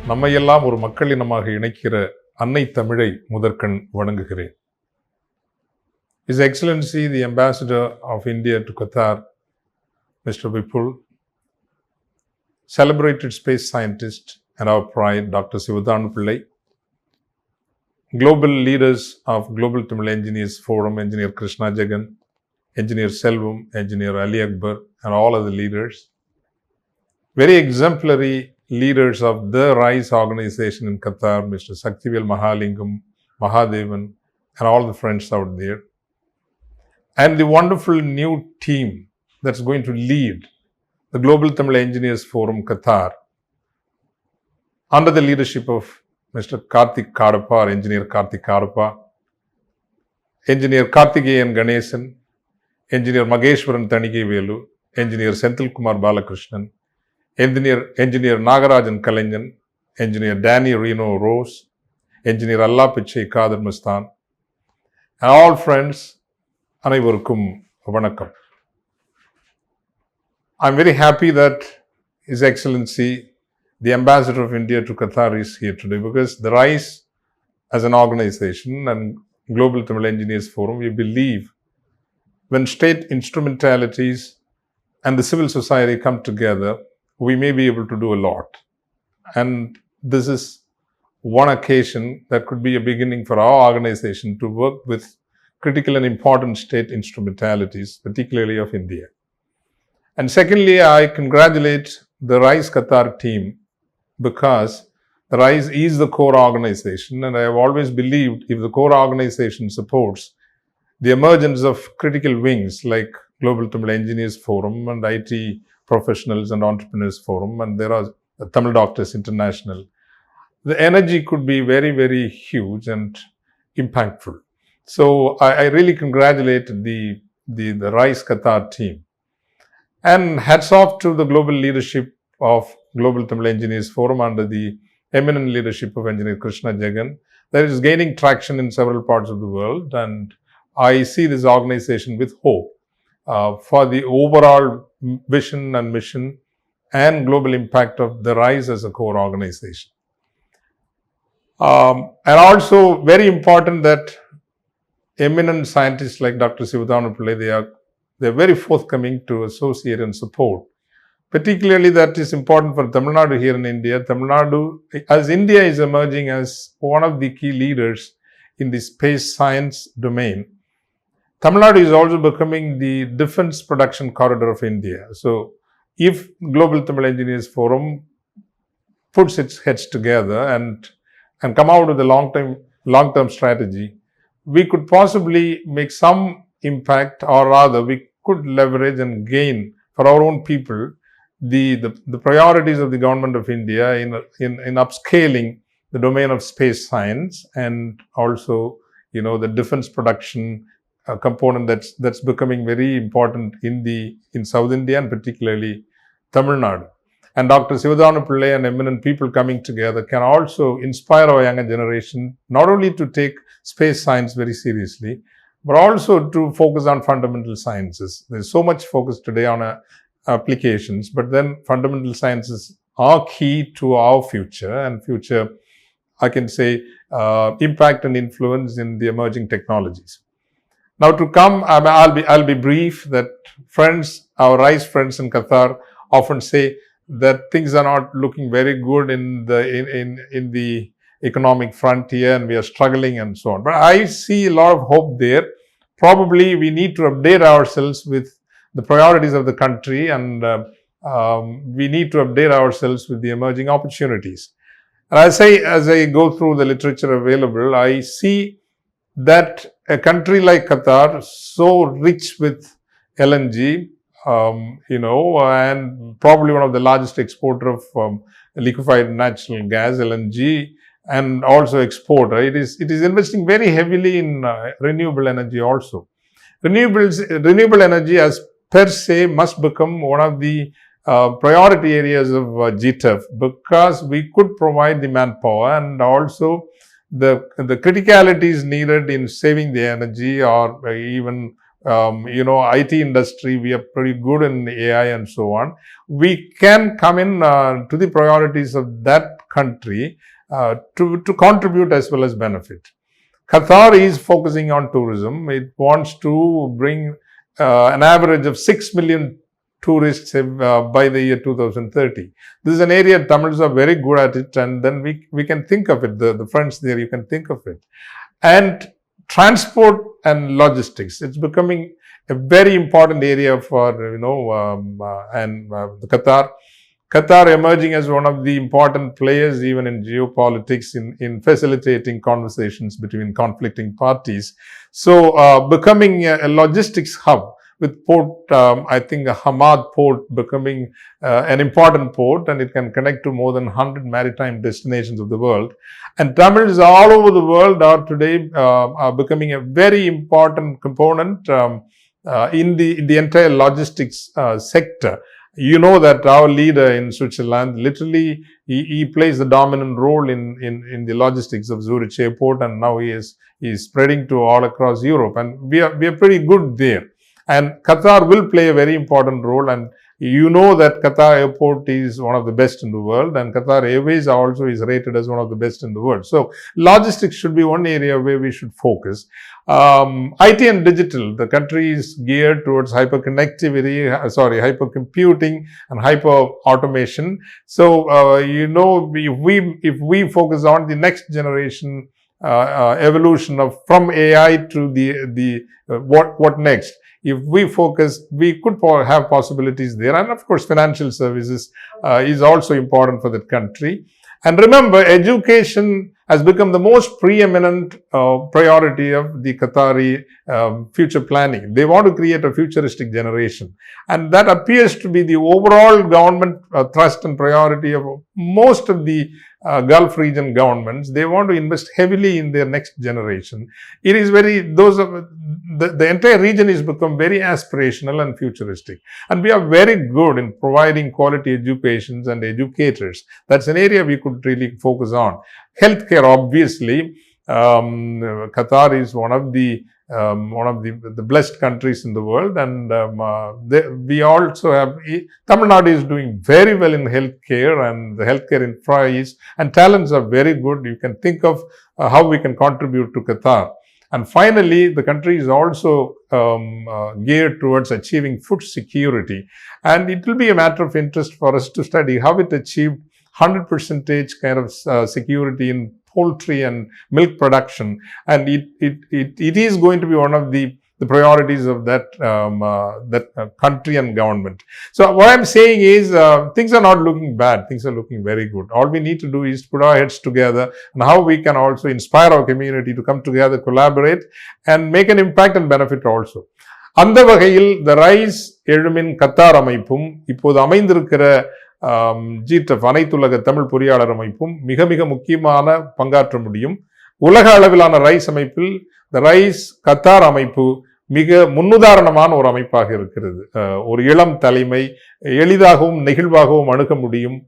நம்மையெல்லாம் ஒரு மக்களினமாக இணைக்கிற அன்னை தமிழை முதற்கண் வணங்குகிறேன். His Excellency the Ambassador of India to Qatar, Mr. Vipul, celebrated space scientist and our pride, Dr. Sivadhanu Pillai, global leaders of Global Thamizha Engineers Forum, Engineer Krishna Jagan, Engineer Selvam, Engineer Ali Akbar, and all other leaders, very exemplary leaders of the RISE organization in Qatar, Mr. Saktivel Mahalingam, Mahadevan, and all the friends out there, and the wonderful new team that's going to lead the Global Thamizha Engineers Forum Qatar under the leadership of Mr. Karthik Kadapa, Engineer Karthik Kadapa, Engineer Karthikeyan Ganesan, Engineer Mageshwaran Tanigevelu, Engineer Senthil Kumar Balakrishnan, Engineer Nagarajan Kalanjan, Engineer Danny Reno Rose, Engineer Allah Pichai Kadir Mustan, and all friends, அனைவருக்கும் வணக்கம். I'm very happy that His Excellency, the Ambassador of India to Qatar is here today, because the RISE as an organization and Global Thamizha Engineers Forum, we believe when state instrumentalities and the civil society come together, we may be able to do a lot. And this is one occasion that could be a beginning for our organization to work with critical and important state instrumentalities, particularly of India. And secondly, I congratulate the RISE Qatar team, because the RISE is the core organization, and I have always believed if the core organization supports the emergence of critical wings like Global Thamizha Engineers Forum and IT Professionals and Entrepreneurs Forum, and there are Tamil Doctors International, the energy could be very, very huge and impactful. So I really congratulate the RISE Qatar team. And hats off to the global leadership of Global Thamizha Engineers Forum under the eminent leadership of Engineer Krishna Jagan. That is gaining traction in several parts of the world, and I see this organization with hope for the overall vision and mission and global impact of the RISE as a core organization. And also very important that eminent scientists like Dr. Sivadhanu Pillai, they are very forthcoming to associate and support. Particularly that is important for Tamil Nadu here in India. Tamil Nadu, as India is emerging as one of the key leaders in the space science domain, Tamil Nadu is also becoming the defense production corridor of India. So if Global Thamizha Engineers Forum puts its heads together and come out with a long-term strategy, we could possibly make some impact, or rather we could leverage and gain for our own people the priorities of the government of India in upscaling the domain of space science, and also, the defense production component that's becoming very important in South India and particularly Tamil Nadu. And Dr. Sivadhanu Pillai and eminent people coming together can also inspire our younger generation not only to take space science very seriously, but also to focus on fundamental sciences. There's so much focus today on applications, but then fundamental sciences are key to our future, and future, I can say, impact and influence in the emerging technologies. Now to come, I'll be brief. That friends, our RISE friends in Qatar often say that things are not looking very good in the economic frontier, and we are struggling and so on. But I see a lot of hope there. Probably we need to update ourselves with the priorities of the country, and we need to update ourselves with the emerging opportunities. And as I go through the literature available, I see that a country like Qatar, so rich with LNG, and probably one of the largest exporter of liquefied natural gas, LNG, and also exporter. It is investing very heavily in renewable energy also. Renewable energy as per se must become one of the priority areas of GTEF, because we could provide the manpower and also the criticalities needed in saving the energy, or even IT industry, we are pretty good in AI and so on. We can come in to the priorities of that country to contribute as well as benefit. Qatar is focusing on tourism. It wants to bring an average of 6 million tourists by the year 2030. This is an area Tamils are very good at it, and then we can think of it. The friends there, you can think of it. And transport and logistics, it's becoming a very important area for the Qatar emerging as one of the important players even in geopolitics in facilitating conversations between conflicting parties. So becoming a logistics hub with port, I think Hamad port becoming an important port, and it can connect to more than 100 maritime destinations of the world. And Tamils all over the world are today are becoming a very important component in the entire logistics sector. You know that our leader in Switzerland, literally, he plays the dominant role in the logistics of Zurich airport, and now he is spreading to all across Europe, and we are pretty good there. And Qatar will play a very important role, and you know that Qatar airport is one of the best in the world, and Qatar Airways also is rated as one of the best in the world. So logistics should be one area where we should focus. IT and digital, the country is geared towards hypercomputing and hyper-automation. So, if we focus on the next generation evolution of from AI to the what next? If we focus, we could have possibilities there. And of course, financial services is also important for that country. And remember, education has become the most preeminent priority of the Qatari future planning. They want to create a futuristic generation. And that appears to be the overall government thrust and priority of most of the Gulf region governments. They want to invest heavily in their next generation. It is the entire region has become very aspirational and futuristic. And we are very good in providing quality educations and educators. That's an area we could really focus on. Healthcare, obviously, Qatar is one of the blessed countries in the world, and we also have Tamil Nadu is doing very well in healthcare, and the healthcare infra and talents are very good. You can think of how we can contribute to Qatar. And finally, the country is also geared towards achieving food security, and it will be a matter of interest for us to study how it achieved 100% kind of security in poultry and milk production, and it is going to be one of the priorities of that country and government. So what I'm saying is things are not looking bad, things are looking very good. All we need to do is put our heads together and how we can also inspire our community to come together, collaborate, and make an impact and benefit also. அந்த வகையில் the rice எழுமின் Qatar அமைப்பும் இப்போது அமைந்திருக்கிற GTEF அனைத்துலக தமிழ் பொறியாளர் அமைப்பும் மிக மிக முக்கியமான பங்காற்ற முடியும். உலக அளவிலான ரைஸ் அமைப்பில் த ரைஸ் கத்தார் அமைப்பு மிக முன்னுதாரணமான ஒரு அமைப்பாக இருக்கிறது. ஒரு இளம் தலைமை, எளிதாகவும் நெகிழ்வாகவும் அணுக முடியும்.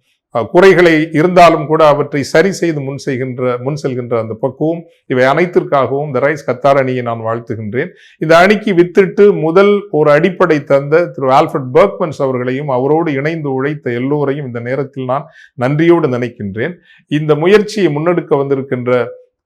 குறைகளை இருந்தாலும் கூட அவற்றை சரி செய்து முன் செல்கின்ற அந்த பக்குவம், இவை அனைத்திற்காகவும் த ரைஸ் கத்தார் அணியை நான் வாழ்த்துகின்றேன். இந்த அணிக்கு வித்திட்டு முதல் ஒரு அடிப்படை தந்த திரு ஆல்ஃபிரட் பெர்க்மன்ஸ் அவர்களையும் அவரோடு இணைந்து உழைத்த எல்லோரையும் இந்த நேரத்தில் நான் நன்றியோடு நினைக்கின்றேன். இந்த முயற்சியை முன்னெடுக்க வந்திருக்கின்ற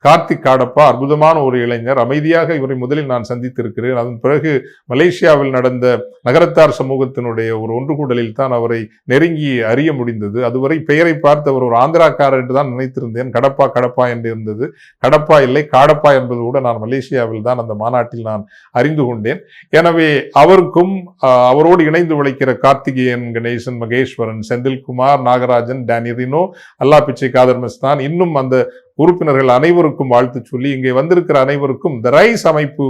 கார்த்திக் காடப்பா அற்புதமான ஒரு இளைஞர். அமைதியாக இவரை முதலில் நான் சந்தித்திருக்கிறேன். அதன் பிறகு மலேசியாவில் நடந்த நகரத்தார் சமூகத்தினுடைய ஒரு ஒன்று கூடலில் தான் அவரை நெருங்கி அறிய முடிந்தது. அதுவரை பெயரை பார்த்து அவர் ஒரு ஆந்திராக்காரர் என்று தான் நினைத்திருந்தேன். கடப்பா என்று இருந்தது. கடப்பா இல்லை, காடப்பா என்பது கூட நான் மலேசியாவில் தான் அந்த மாநாட்டில் நான் அறிந்து கொண்டேன். எனவே அவருக்கும் அவரோடு இணைந்து உழைக்கிற கார்த்திகேயன், கணேசன், மகேஸ்வரன், செந்தில்குமார், நாகராஜன், டேனி ரினோ, அல்லா பிச்சை காதர் மஸ்தான், இன்னும் அந்த உறுப்பினர்கள் அனைவருக்கும் வாழ்த்து சொல்லி இங்கே வந்திருக்கிற அனைவருக்கும் த ரைஸ் அமைப்பு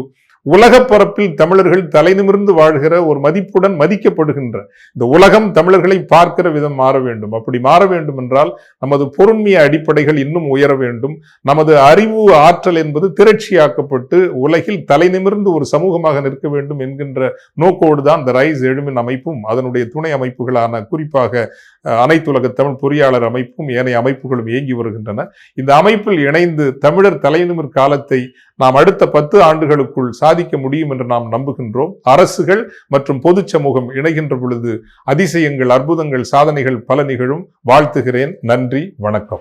உலக பரப்பில் தமிழர்கள் தலை நிமிர்ந்து வாழ்கிற ஒரு மதிப்புடன் மதிக்கப்படுகின்ற இந்த உலகம் தமிழர்களை பார்க்கிற விதம் மாற வேண்டும். அப்படி மாற வேண்டும் என்றால் நமது பொருண்மைய அடிப்படைகள் இன்னும் உயர வேண்டும். நமது அறிவு ஆற்றல் என்பது திரட்சியாக்கப்பட்டு உலகில் தலை நிமிர்ந்து ஒரு சமூகமாக நிற்க வேண்டும் என்கின்ற நோக்கோடு தான் த ரைஸ் எழுமின் அமைப்பும் அதனுடைய துணை அமைப்புகளான குறிப்பாக அனைத்துலக தமிழ் பொறியாளர் அமைப்பும் ஏனைய அமைப்புகளும் இயங்கி வருகின்றன. இந்த அமைப்பில் இணைந்து தமிழர் தலைநிமிர் காலத்தை நாம் அடுத்த 10 ஆண்டுகளுக்குள் சாதிக்க முடியும் என்று நாம் நம்புகின்றோம். அரசுகள் மற்றும் பொது சமூகம் இணைகின்ற பொழுது அதிசயங்கள், அற்புதங்கள், சாதனைகள் பல நிகழும். வாழ்த்துகிறேன். நன்றி, வணக்கம்.